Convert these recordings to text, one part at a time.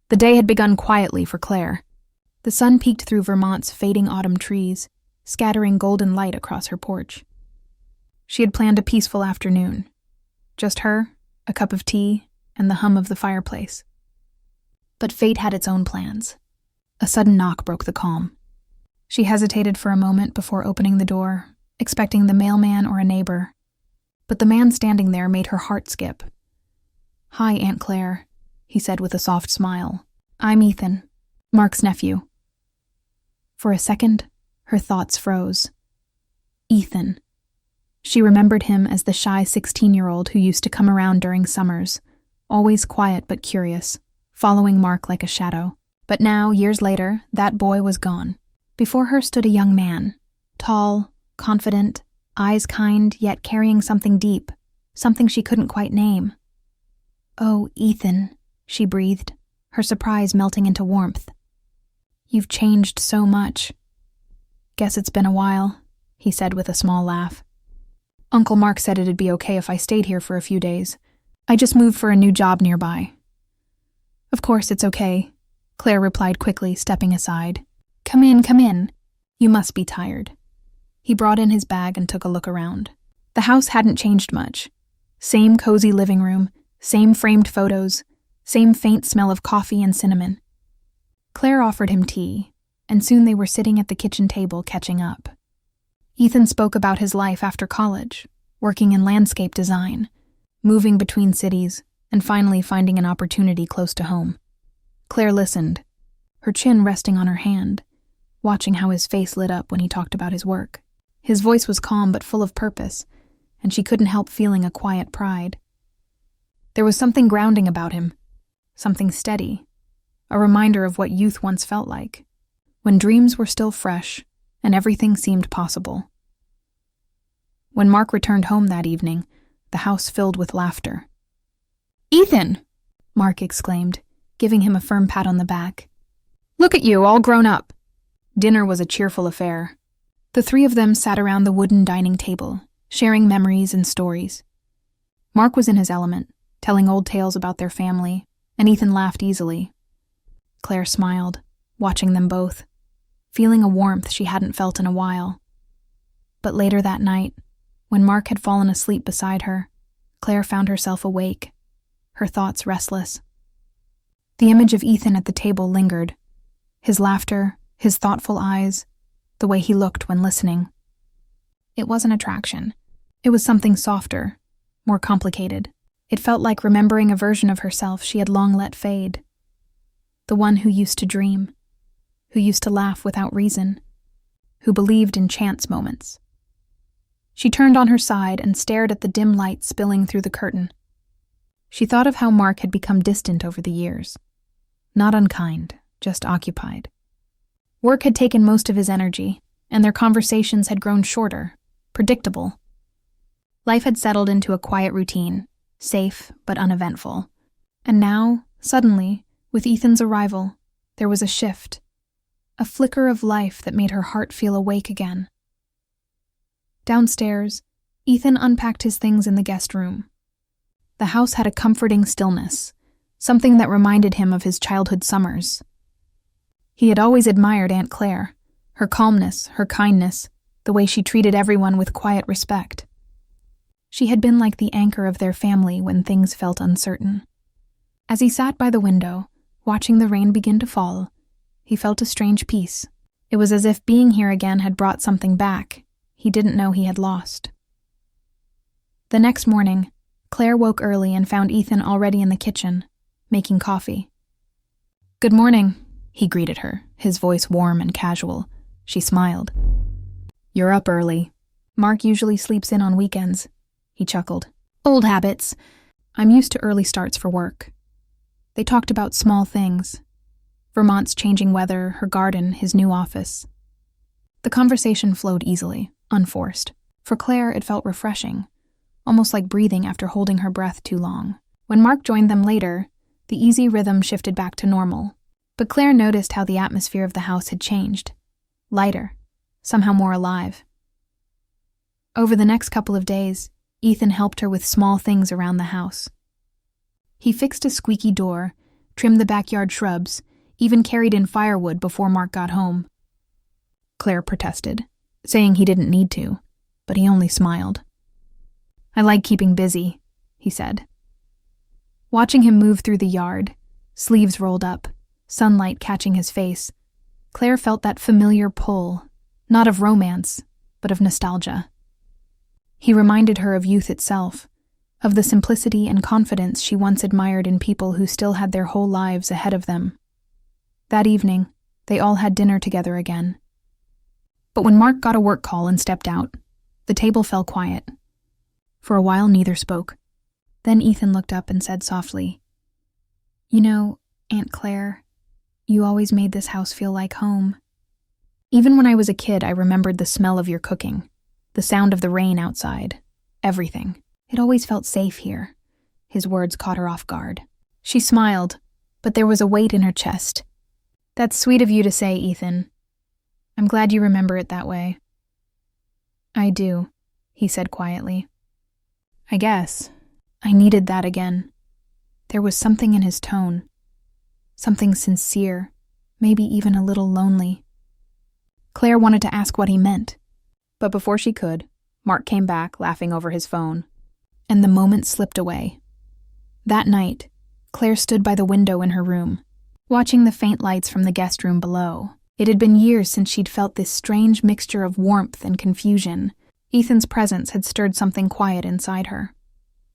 The day had begun quietly for Claire. The sun peeked through Vermont's fading autumn trees, scattering golden light across her porch. She had planned a peaceful afternoon. Just her, a cup of tea, and the hum of the fireplace. But fate had its own plans. A sudden knock broke the calm. She hesitated for a moment before opening the door, expecting the mailman or a neighbor. But the man standing there made her heart skip. "Hi, Aunt Claire," he said with a soft smile. "I'm Ethan, Mark's nephew." For a second, her thoughts froze. Ethan. She remembered him as the shy 16-year-old who used to come around during summers, always quiet but curious, following Mark like a shadow. But now, years later, that boy was gone. Before her stood a young man, tall, confident, eyes kind, yet carrying something deep, something she couldn't quite name. "Oh, Ethan," she breathed, her surprise melting into warmth. "You've changed so much." "Guess it's been a while," he said with a small laugh. "Uncle Mark said it'd be okay if I stayed here for a few days. I just moved for a new job nearby." "Of course it's okay," Claire replied quickly, stepping aside. Come in, come in. You must be tired." He brought in his bag and took a look around. The house hadn't changed much. Same cozy living room, same framed photos, same faint smell of coffee and cinnamon. Claire offered him tea, and soon they were sitting at the kitchen table catching up. Ethan spoke about his life after college, working in landscape design, moving between cities, and finally finding an opportunity close to home. Claire listened, her chin resting on her hand, watching how his face lit up when he talked about his work. His voice was calm but full of purpose, and she couldn't help feeling a quiet pride. There was something grounding about him, something steady, a reminder of what youth once felt like, when dreams were still fresh and everything seemed possible. When Mark returned home that evening, the house filled with laughter. "Ethan!" Mark exclaimed, giving him a firm pat on the back. "Look at you, all grown up." Dinner was a cheerful affair. The three of them sat around the wooden dining table, sharing memories and stories. Mark was in his element, telling old tales about their family, and Ethan laughed easily. Claire smiled, watching them both, feeling a warmth she hadn't felt in a while. But later that night, when Mark had fallen asleep beside her, Claire found herself awake, her thoughts restless. The image of Ethan at the table lingered, his laughter, his thoughtful eyes, the way he looked when listening. It wasn't attraction. It was something softer, more complicated. It felt like remembering a version of herself she had long let fade. The one who used to dream, who used to laugh without reason, who believed in chance moments. She turned on her side and stared at the dim light spilling through the curtain. She thought of how Mark had become distant over the years. Not unkind, just occupied. Work had taken most of his energy, and their conversations had grown shorter, predictable. Life had settled into a quiet routine, safe but uneventful. And now, suddenly, with Ethan's arrival, there was a shift, a flicker of life that made her heart feel awake again. Downstairs, Ethan unpacked his things in the guest room. The house had a comforting stillness, something that reminded him of his childhood summers. He had always admired Aunt Claire, her calmness, her kindness, the way she treated everyone with quiet respect. She had been like the anchor of their family when things felt uncertain. As he sat by the window, watching the rain begin to fall, he felt a strange peace. It was as if being here again had brought something back he didn't know he had lost. The next morning, Claire woke early and found Ethan already in the kitchen, making coffee. "Good morning," he greeted her, his voice warm and casual. She smiled. "You're up early. Mark usually sleeps in on weekends," he chuckled. "Old habits. I'm used to early starts for work." They talked about small things. Vermont's changing weather, her garden, his new office. The conversation flowed easily, unforced. For Claire, it felt refreshing, almost like breathing after holding her breath too long. When Mark joined them later, the easy rhythm shifted back to normal. But Claire noticed how the atmosphere of the house had changed. Lighter, somehow more alive. Over the next couple of days, Ethan helped her with small things around the house. He fixed a squeaky door, trimmed the backyard shrubs, even carried in firewood before Mark got home. Claire protested, saying he didn't need to, but he only smiled. "I like keeping busy," he said. Watching him move through the yard, sleeves rolled up, sunlight catching his face, Claire felt that familiar pull, not of romance, but of nostalgia. He reminded her of youth itself, of the simplicity and confidence she once admired in people who still had their whole lives ahead of them. That evening, they all had dinner together again. But when Mark got a work call and stepped out, the table fell quiet. For a while, neither spoke. Then Ethan looked up and said softly, "You know, Aunt Claire, you always made this house feel like home. Even when I was a kid, I remembered the smell of your cooking, the sound of the rain outside, everything. It always felt safe here." His words caught her off guard. She smiled, but there was a weight in her chest. "That's sweet of you to say, Ethan. I'm glad you remember it that way." "I do," he said quietly. "I guess I needed that again." There was something in his tone. Something sincere, maybe even a little lonely. Claire wanted to ask what he meant, but before she could, Mark came back, laughing over his phone, and the moment slipped away. That night, Claire stood by the window in her room, watching the faint lights from the guest room below. It had been years since she'd felt this strange mixture of warmth and confusion. Ethan's presence had stirred something quiet inside her.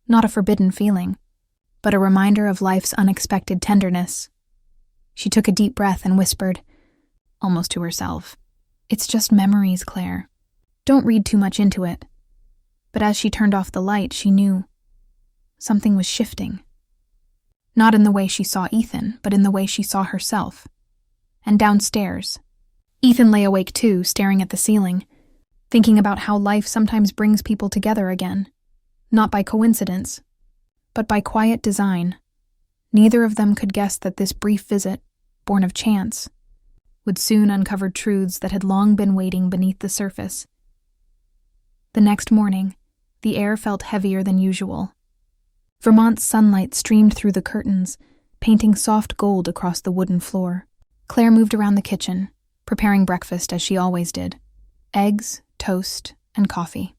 Not a forbidden feeling, but a reminder of life's unexpected tenderness. She took a deep breath and whispered, almost to herself, "It's just memories, Claire. Don't read too much into it." But as she turned off the light, she knew something was shifting. Not in the way she saw Ethan, but in the way she saw herself. And downstairs, Ethan lay awake too, staring at the ceiling, thinking about how life sometimes brings people together again, not by coincidence, but by quiet design. Neither of them could guess that this brief visit, born of chance, would soon uncover truths that had long been waiting beneath the surface. The next morning, the air felt heavier than usual. Vermont's sunlight streamed through the curtains, painting soft gold across the wooden floor. Claire moved around the kitchen, preparing breakfast as she always did: eggs, toast, and coffee.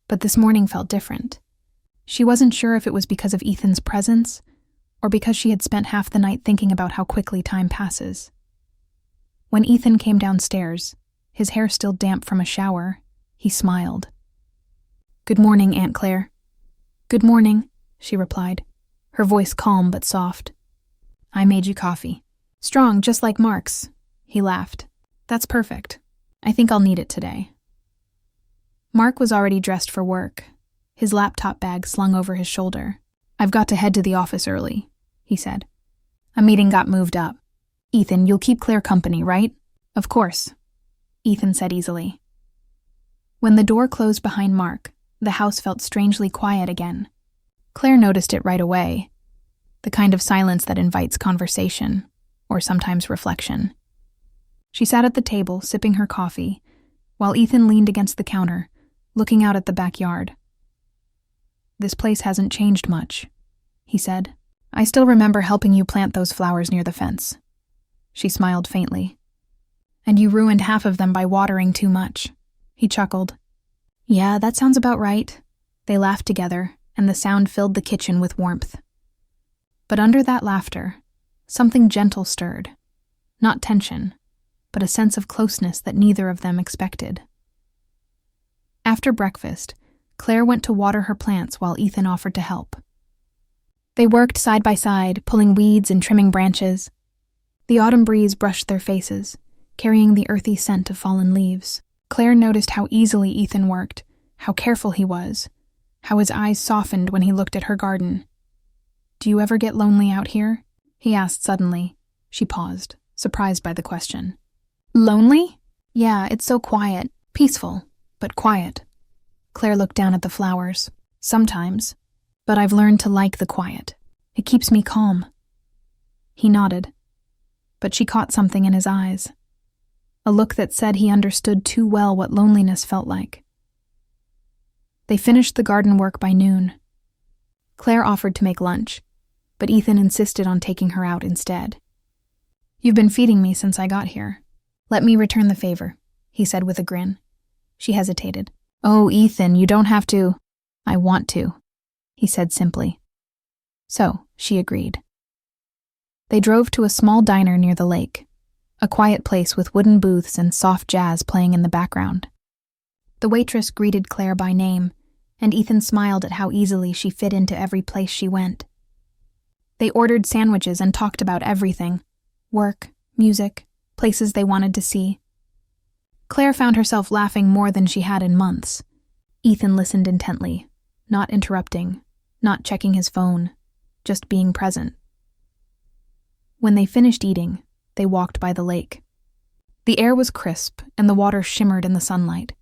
But this morning felt different. She wasn't sure if it was because of Ethan's presence, or because she had spent half the night thinking about how quickly time passes. When Ethan came downstairs, his hair still damp from a shower, he smiled. "Good morning, Aunt Claire." "Good morning," she replied, her voice calm but soft. "I made you coffee. Strong, just like Mark's." He laughed. "That's perfect. I think I'll need it today." Mark was already dressed for work, his laptop bag slung over his shoulder. "I've got to head to the office early," he said. "A meeting got moved up. Ethan, you'll keep Claire company, right?" "Of course," Ethan said easily. When the door closed behind Mark, the house felt strangely quiet again. Claire noticed it right away, the kind of silence that invites conversation, or sometimes reflection. She sat at the table, sipping her coffee, while Ethan leaned against the counter, looking out at the backyard. "This place hasn't changed much," he said. "I still remember helping you plant those flowers near the fence." She smiled faintly. "And you ruined half of them by watering too much." He chuckled. "Yeah, that sounds about right." They laughed together, and the sound filled the kitchen with warmth. But under that laughter, something gentle stirred. Not tension, but a sense of closeness that neither of them expected. After breakfast, Claire went to water her plants while Ethan offered to help. They worked side by side, pulling weeds and trimming branches. The autumn breeze brushed their faces, carrying the earthy scent of fallen leaves. Claire noticed how easily Ethan worked, how careful he was, how his eyes softened when he looked at her garden. "Do you ever get lonely out here?" he asked suddenly. She paused, surprised by the question. "Lonely? Yeah, it's so quiet, peaceful, but quiet." Claire looked down at the flowers. "Sometimes, but I've learned to like the quiet. It keeps me calm." He nodded, but she caught something in his eyes, a look that said he understood too well what loneliness felt like. They finished the garden work by noon. Claire offered to make lunch, but Ethan insisted on taking her out instead. "You've been feeding me since I got here. Let me return the favor," he said with a grin. She hesitated. "Oh, Ethan, you don't have to." "I want to," he said simply. So, she agreed. They drove to a small diner near the lake, a quiet place with wooden booths and soft jazz playing in the background. The waitress greeted Claire by name, and Ethan smiled at how easily she fit into every place she went. They ordered sandwiches and talked about everything: work, music, places they wanted to see. Claire found herself laughing more than she had in months. Ethan listened intently, not interrupting, not checking his phone, just being present. When they finished eating, they walked by the lake. The air was crisp and the water shimmered in the sunlight.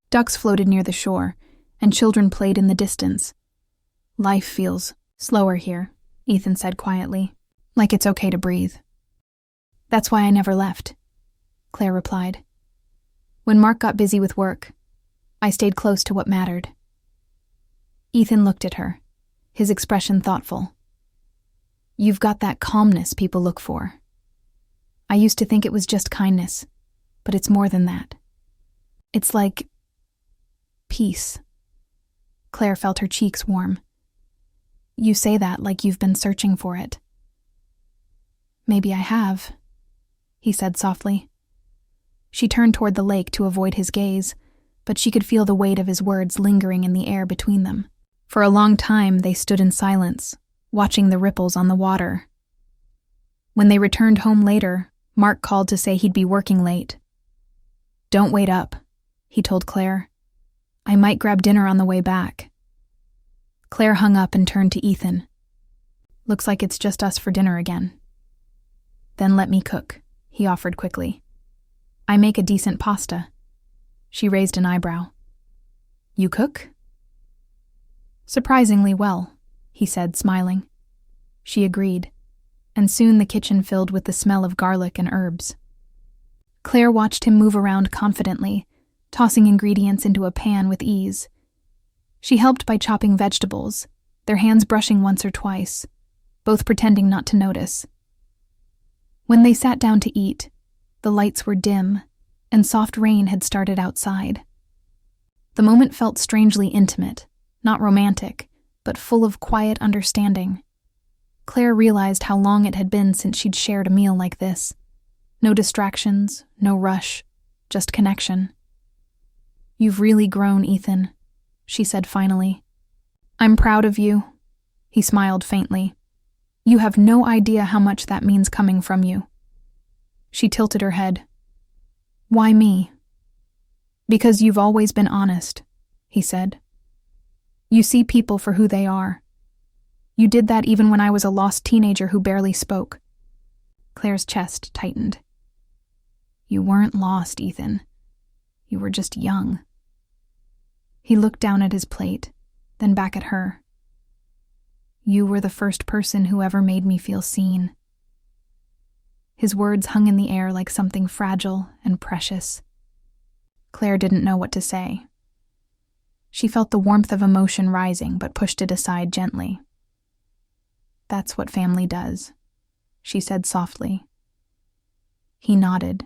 Ducks floated near the shore, and children played in the distance. "Life feels slower here," Ethan said quietly, "like it's okay to breathe." "That's why I never left," Claire replied. "When Mark got busy with work, I stayed close to what mattered." Ethan looked at her, his expression thoughtful. "You've got that calmness people look for. I used to think it was just kindness, but it's more than that. It's like peace." Claire felt her cheeks warm. "You say that like you've been searching for it." "Maybe I have," he said softly. She turned toward the lake to avoid his gaze, but she could feel the weight of his words lingering in the air between them. For a long time, they stood in silence, watching the ripples on the water. When they returned home later, Mark called to say he'd be working late. "Don't wait up," he told Claire. "I might grab dinner on the way back." Claire hung up and turned to Ethan. "Looks like it's just us for dinner again." "Then let me cook," he offered quickly. "I make a decent pasta." She raised an eyebrow. "You cook?" "Surprisingly well," he said, smiling. She agreed, and soon the kitchen filled with the smell of garlic and herbs. Claire watched him move around confidently, tossing ingredients into a pan with ease. She helped by chopping vegetables, their hands brushing once or twice, both pretending not to notice. When they sat down to eat, the lights were dim, and soft rain had started outside. The moment felt strangely intimate, not romantic, but full of quiet understanding. Claire realized how long it had been since she'd shared a meal like this. No distractions, no rush, just connection. "You've really grown, Ethan," she said finally. "I'm proud of you." He smiled faintly. "You have no idea how much that means coming from you." She tilted her head. "Why me?" "Because you've always been honest," he said. "You see people for who they are. You did that even when I was a lost teenager who barely spoke." Claire's chest tightened. "You weren't lost, Ethan. You were just young." He looked down at his plate, then back at her. "You were the first person who ever made me feel seen." His words hung in the air like something fragile and precious. Claire didn't know what to say. She felt the warmth of emotion rising, but pushed it aside gently. "That's what family does," she said softly. He nodded,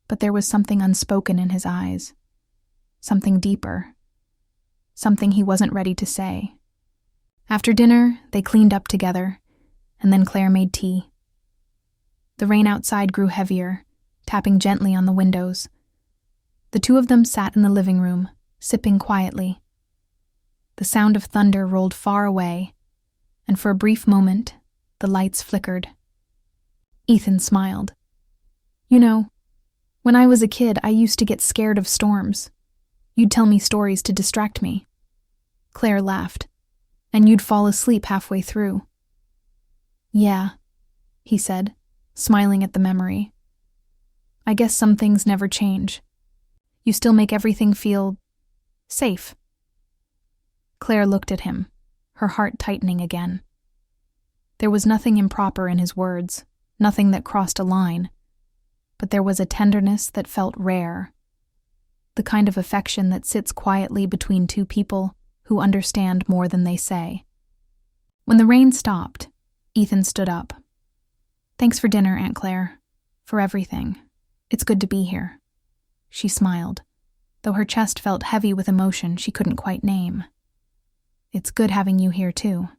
but there was something unspoken in his eyes, something deeper, something he wasn't ready to say. After dinner, they cleaned up together, and then Claire made tea. The rain outside grew heavier, tapping gently on the windows. The two of them sat in the living room, sipping quietly. The sound of thunder rolled far away, and for a brief moment, the lights flickered. Ethan smiled. "You know, when I was a kid, I used to get scared of storms. You'd tell me stories to distract me." Claire laughed. "And you'd fall asleep halfway through." "Yeah," he said, smiling at the memory. "I guess some things never change. You still make everything feel safe." Claire looked at him, her heart tightening again. There was nothing improper in his words, nothing that crossed a line, but there was a tenderness that felt rare, the kind of affection that sits quietly between two people who understand more than they say. When the rain stopped, Ethan stood up. "Thanks for dinner, Aunt Claire. For everything. It's good to be here." She smiled, though her chest felt heavy with emotion she couldn't quite name. "It's good having you here, too."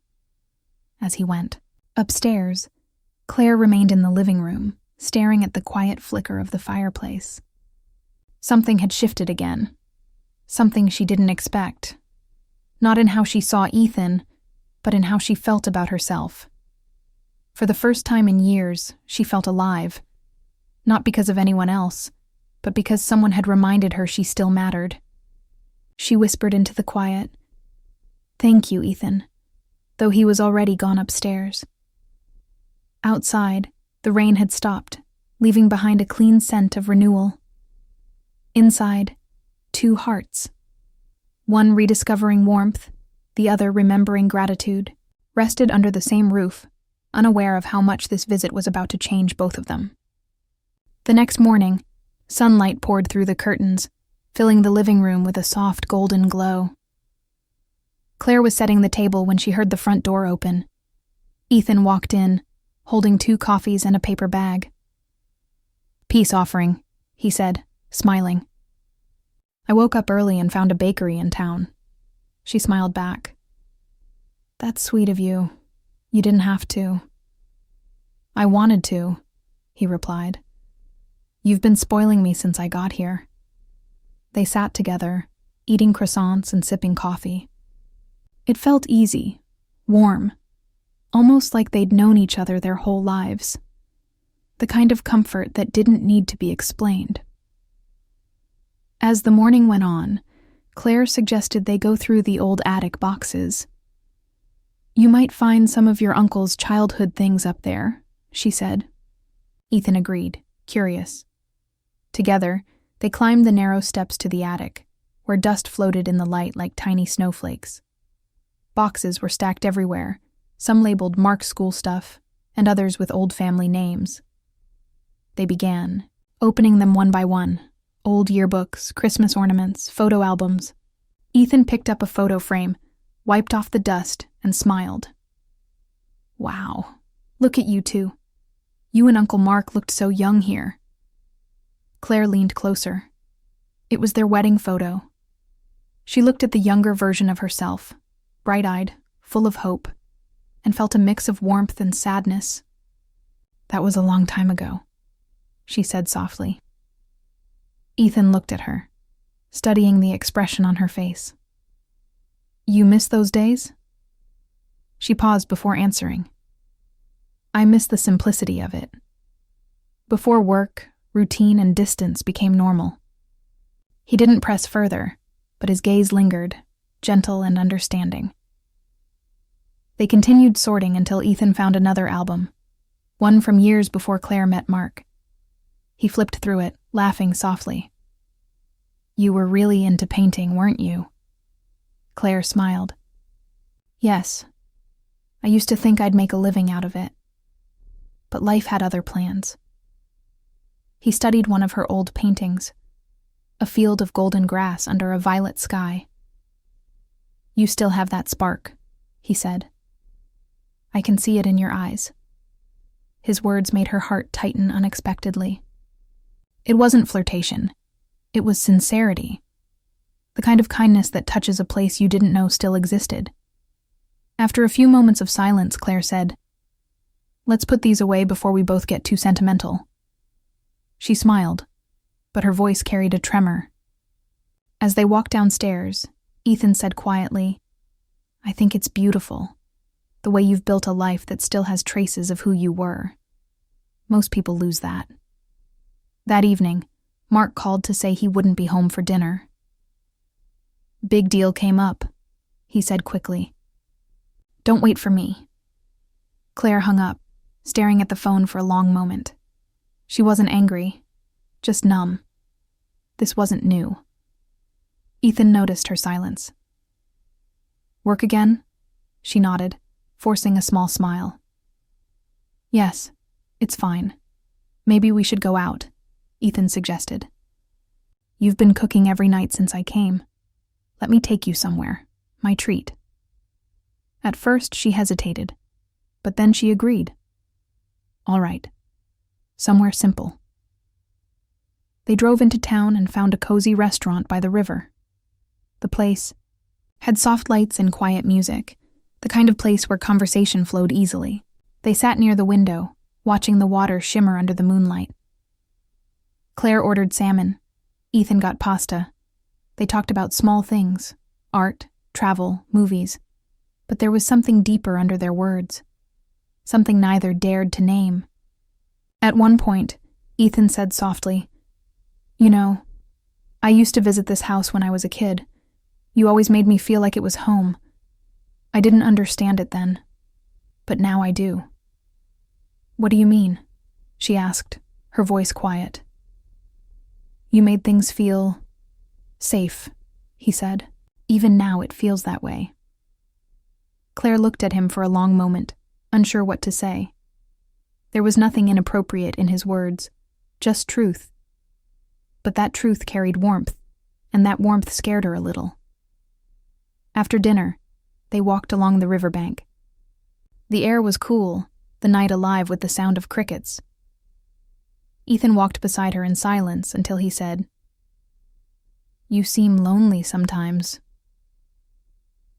As he went. Upstairs, Claire remained in the living room, staring at the quiet flicker of the fireplace. Something had shifted again. Something she didn't expect. Not in how she saw Ethan, but in how she felt about herself. For the first time in years, she felt alive. Not because of anyone else, but because someone had reminded her she still mattered. She whispered into the quiet, "Thank you, Ethan," though he was already gone upstairs. Outside, the rain had stopped, leaving behind a clean scent of renewal. Inside, 2 hearts. One rediscovering warmth, the other remembering gratitude, rested under the same roof, unaware of how much this visit was about to change both of them. The next morning, sunlight poured through the curtains, filling the living room with a soft golden glow. Claire was setting the table when she heard the front door open. Ethan walked in, holding 2 coffees and a paper bag. "Peace offering," he said, smiling. "I woke up early and found a bakery in town." She smiled back. "That's sweet of you. You didn't have to." "I wanted to," he replied. "You've been spoiling me since I got here." They sat together, eating croissants and sipping coffee. It felt easy, warm, almost like they'd known each other their whole lives. The kind of comfort that didn't need to be explained. As the morning went on, Claire suggested they go through the old attic boxes. "You might find some of your uncle's childhood things up there," she said. Ethan agreed, curious. Together, they climbed the narrow steps to the attic, where dust floated in the light like tiny snowflakes. Boxes were stacked everywhere, some labeled marked school stuff, and others with old family names. They began, opening them one by one. Old yearbooks, Christmas ornaments, photo albums. Ethan picked up a photo frame, wiped off the dust, and smiled. "Wow, look at you two. You and Uncle Mark looked so young here." Claire leaned closer. It was their wedding photo. She looked at the younger version of herself, bright-eyed, full of hope, and felt a mix of warmth and sadness. "That was a long time ago," she said softly. Ethan looked at her, studying the expression on her face. "You miss those days?" She paused before answering. "I miss the simplicity of it. Before work, routine, and distance became normal." He didn't press further, but his gaze lingered, gentle and understanding. They continued sorting until Ethan found another album, one from years before Claire met Mark. He flipped through it, laughing softly. "You were really into painting, weren't you?" Claire smiled. "Yes. I used to think I'd make a living out of it. But life had other plans." He studied one of her old paintings, a field of golden grass under a violet sky. "You still have that spark," he said. "I can see it in your eyes." His words made her heart tighten unexpectedly. It wasn't flirtation. It was sincerity. The kind of kindness that touches a place you didn't know still existed. After a few moments of silence, Claire said, "Let's put these away before we both get too sentimental." She smiled, but her voice carried a tremor. As they walked downstairs, Ethan said quietly, "I think it's beautiful, the way you've built a life that still has traces of who you were. Most people lose that." That evening, Mark called to say he wouldn't be home for dinner. "Big deal came up," he said quickly. "Don't wait for me." Claire hung up, staring at the phone for a long moment. She wasn't angry, just numb. This wasn't new. Ethan noticed her silence. "Work again?" She nodded, forcing a small smile. "Yes, it's fine. Maybe we should go out," Ethan suggested. "You've been cooking every night since I came. Let me take you somewhere. My treat." At first, she hesitated, but then she agreed. All right. Somewhere simple. They drove into town and found a cozy restaurant by the river. The place had soft lights and quiet music, the kind of place where conversation flowed easily. They sat near the window, watching the water shimmer under the moonlight. Claire ordered salmon. Ethan got pasta. They talked about small things, art, travel, movies. But there was something deeper under their words, something neither dared to name. At one point, Ethan said softly, "You know, I used to visit this house when I was a kid. You always made me feel like it was home. I didn't understand it then, but now I do." "What do you mean?" she asked, her voice quiet. "You made things feel safe," he said. "Even now it feels that way." Claire looked at him for a long moment, unsure what to say. There was nothing inappropriate in his words, just truth. But that truth carried warmth, and that warmth scared her a little. After dinner, they walked along the riverbank. The air was cool, the night alive with the sound of crickets. Ethan walked beside her in silence until he said, "You seem lonely sometimes."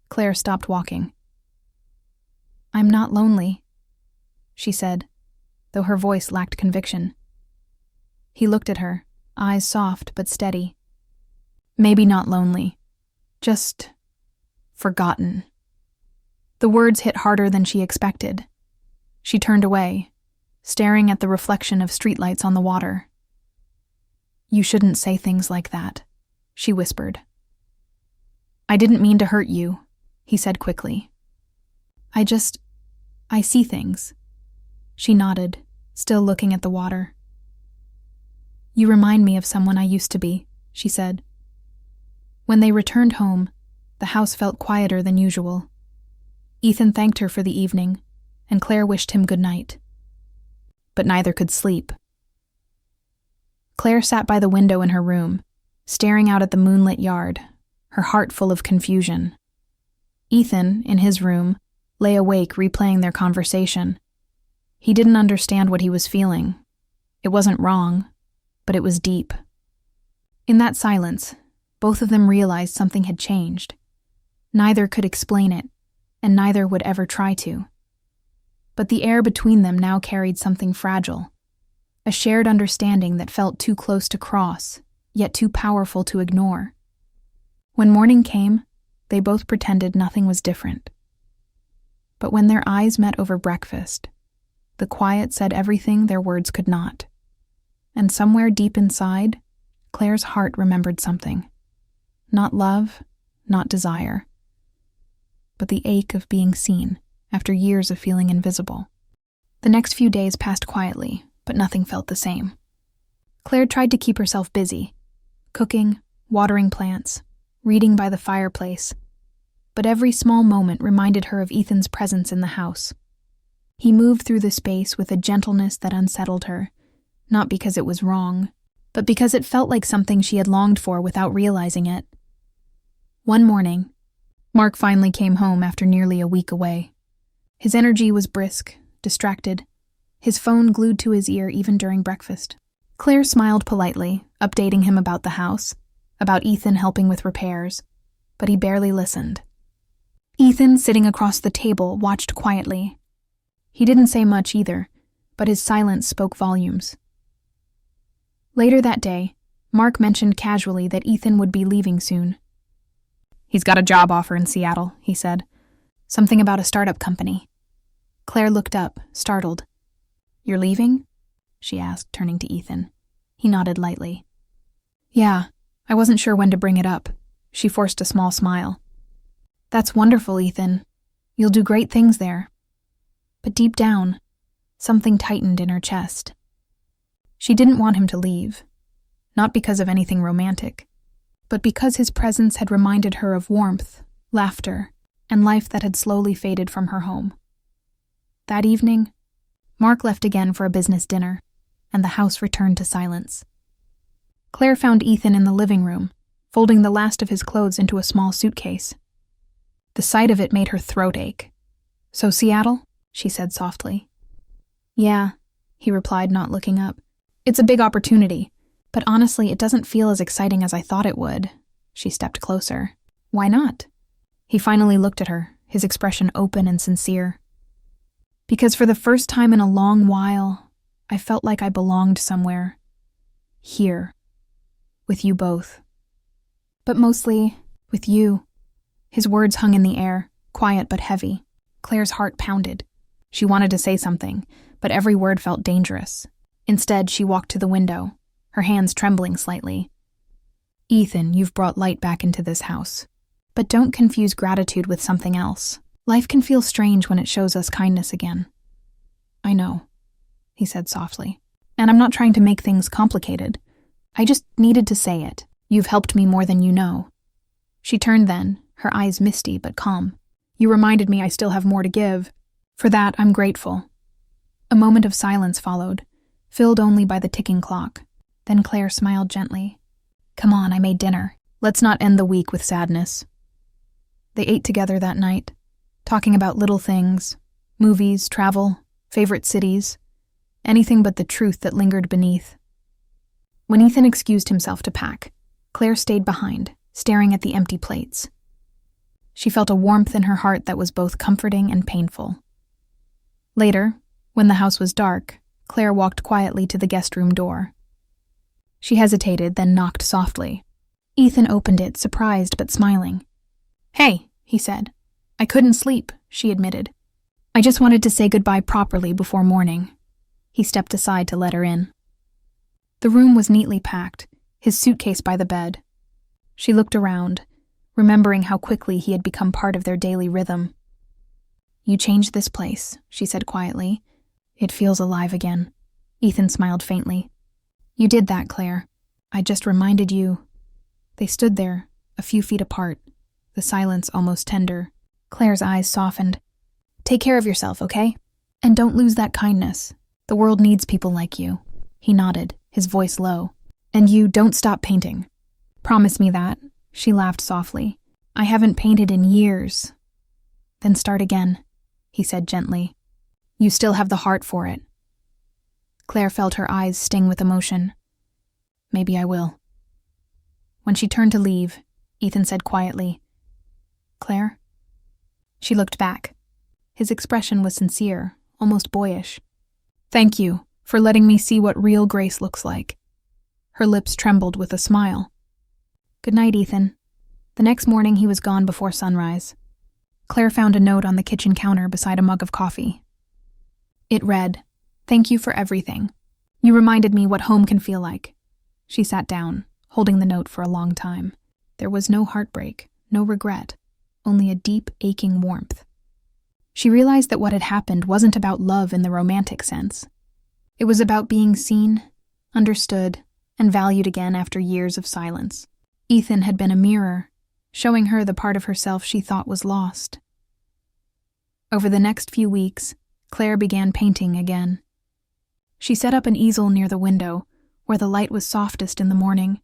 Claire stopped walking. "I'm not lonely," she said, though her voice lacked conviction. He looked at her, eyes soft but steady. "Maybe not lonely, just forgotten." The words hit harder than she expected. She turned away, staring at the reflection of streetlights on the water. "You shouldn't say things like that," she whispered. "I didn't mean to hurt you," he said quickly. I see things." She nodded, still looking at the water. "You remind me of someone I used to be," she said. When they returned home, the house felt quieter than usual. Ethan thanked her for the evening, and Claire wished him good night. But neither could sleep. Claire sat by the window in her room, staring out at the moonlit yard, her heart full of confusion. Ethan, in his room, lay awake replaying their conversation. He didn't understand what he was feeling. It wasn't wrong, but it was deep. In that silence, both of them realized something had changed. Neither could explain it, and neither would ever try to. But the air between them now carried something fragile, a shared understanding that felt too close to cross, yet too powerful to ignore. When morning came, they both pretended nothing was different. But when their eyes met over breakfast, the quiet said everything their words could not. And somewhere deep inside, Claire's heart remembered something. Not love, not desire, but the ache of being seen after years of feeling invisible. The next few days passed quietly, but nothing felt the same. Claire tried to keep herself busy, cooking, watering plants, reading by the fireplace, but every small moment reminded her of Ethan's presence in the house. He moved through the space with a gentleness that unsettled her, not because it was wrong, but because it felt like something she had longed for without realizing it. One morning, Mark finally came home after nearly a week away. His energy was brisk, distracted, his phone glued to his ear even during breakfast. Claire smiled politely, updating him about the house, about Ethan helping with repairs, but he barely listened. Ethan, sitting across the table, watched quietly. He didn't say much either, but his silence spoke volumes. Later that day, Mark mentioned casually that Ethan would be leaving soon. "He's got a job offer in Seattle," he said. "Something about a startup company." Claire looked up, startled. "You're leaving?" she asked, turning to Ethan. He nodded lightly. "Yeah, I wasn't sure when to bring it up." She forced a small smile. "That's wonderful, Ethan. You'll do great things there." But deep down, something tightened in her chest. She didn't want him to leave, not because of anything romantic, but because his presence had reminded her of warmth, laughter, and life that had slowly faded from her home. That evening, Mark left again for a business dinner, and the house returned to silence. Claire found Ethan in the living room, folding the last of his clothes into a small suitcase. The sight of it made her throat ache. "So Seattle?" she said softly. "Yeah," he replied, not looking up. "It's a big opportunity, but honestly, it doesn't feel as exciting as I thought it would." She stepped closer. "Why not?" He finally looked at her, his expression open and sincere. "Because for the first time in a long while, I felt like I belonged somewhere. Here. With you both. But mostly, with you." His words hung in the air, quiet but heavy. Claire's heart pounded. She wanted to say something, but every word felt dangerous. Instead, she walked to the window, her hands trembling slightly. "Ethan, you've brought light back into this house. But don't confuse gratitude with something else. Life can feel strange when it shows us kindness again." "I know," he said softly. "And I'm not trying to make things complicated. I just needed to say it. You've helped me more than you know." She turned then, her eyes misty but calm. "You reminded me I still have more to give. For that, I'm grateful." A moment of silence followed, filled only by the ticking clock. Then Claire smiled gently. "Come on, I made dinner. Let's not end the week with sadness." They ate together that night, talking about little things, movies, travel, favorite cities, anything but the truth that lingered beneath. When Ethan excused himself to pack, Claire stayed behind, staring at the empty plates. She felt a warmth in her heart that was both comforting and painful. Later, when the house was dark, Claire walked quietly to the guest room door. She hesitated, then knocked softly. Ethan opened it, surprised but smiling. "Hey," he said. "I couldn't sleep," she admitted. "I just wanted to say goodbye properly before morning." He stepped aside to let her in. The room was neatly packed, his suitcase by the bed. She looked around, remembering how quickly he had become part of their daily rhythm. "You changed this place," she said quietly. "It feels alive again." Ethan smiled faintly. "You did that, Claire. I just reminded you." They stood there, a few feet apart, the silence almost tender. Claire's eyes softened. "Take care of yourself, okay? And don't lose that kindness. The world needs people like you." He nodded, his voice low. "And you don't stop painting. Promise me that." She laughed softly. "I haven't painted in years." "Then start again," he said gently. "You still have the heart for it." Claire felt her eyes sting with emotion. "Maybe I will." When she turned to leave, Ethan said quietly, "Claire?" She looked back. His expression was sincere, almost boyish. "Thank you for letting me see what real grace looks like." Her lips trembled with a smile. "Good night, Ethan." The next morning he was gone before sunrise. Claire found a note on the kitchen counter beside a mug of coffee. It read, "Thank you for everything. You reminded me what home can feel like." She sat down, holding the note for a long time. There was no heartbreak, no regret, only a deep, aching warmth. She realized that what had happened wasn't about love in the romantic sense. It was about being seen, understood, and valued again after years of silence. Ethan had been a mirror, showing her the part of herself she thought was lost. Over the next few weeks, Claire began painting again. She set up an easel near the window, where the light was softest in the morning.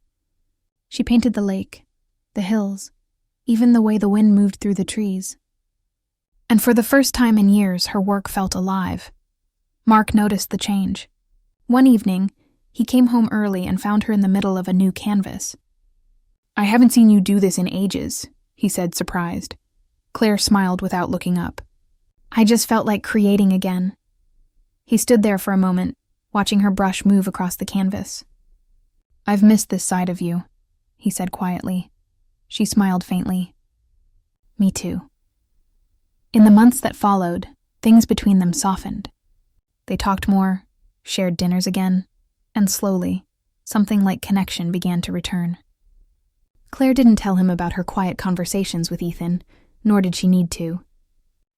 She painted the lake, the hills, even the way the wind moved through the trees. And for the first time in years, her work felt alive. Mark noticed the change. One evening, he came home early and found her in the middle of a new canvas. "I haven't seen you do this in ages," he said, surprised. Claire smiled without looking up. "I just felt like creating again." He stood there for a moment, watching her brush move across the canvas. "I've missed this side of you," he said quietly. She smiled faintly. "Me too." In the months that followed, things between them softened. They talked more, shared dinners again, and slowly, something like connection began to return. Claire didn't tell him about her quiet conversations with Ethan, nor did she need to.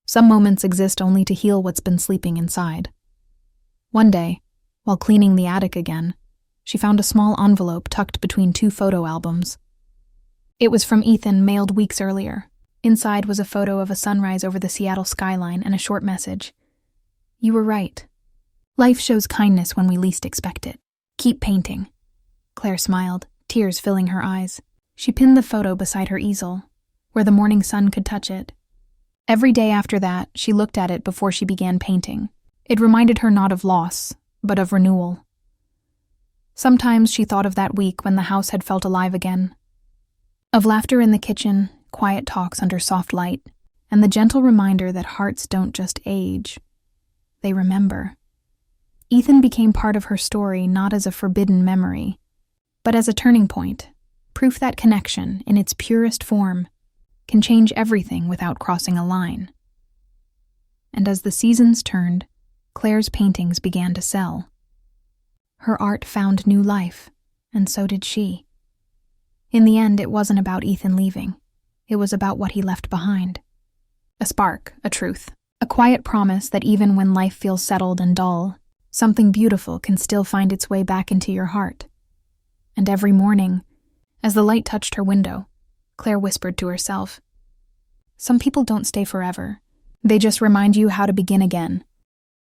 Some moments exist only to heal what's been sleeping inside. One day, while cleaning the attic again, she found a small envelope tucked between two photo albums. It was from Ethan, mailed weeks earlier. Inside was a photo of a sunrise over the Seattle skyline and a short message. "You were right. Life shows kindness when we least expect it. Keep painting." Claire smiled, tears filling her eyes. She pinned the photo beside her easel, where the morning sun could touch it. Every day after that, she looked at it before she began painting. It reminded her not of loss, but of renewal. Sometimes she thought of that week when the house had felt alive again. Of laughter in the kitchen, quiet talks under soft light, and the gentle reminder that hearts don't just age, they remember. Ethan became part of her story not as a forbidden memory, but as a turning point, proof that connection, in its purest form, can change everything without crossing a line. And as the seasons turned, Claire's paintings began to sell. Her art found new life, and so did she. In the end, it wasn't about Ethan leaving. It was about what he left behind. A spark, a truth, a quiet promise that even when life feels settled and dull, something beautiful can still find its way back into your heart. And every morning, as the light touched her window, Claire whispered to herself, "Some people don't stay forever. They just remind you how to begin again,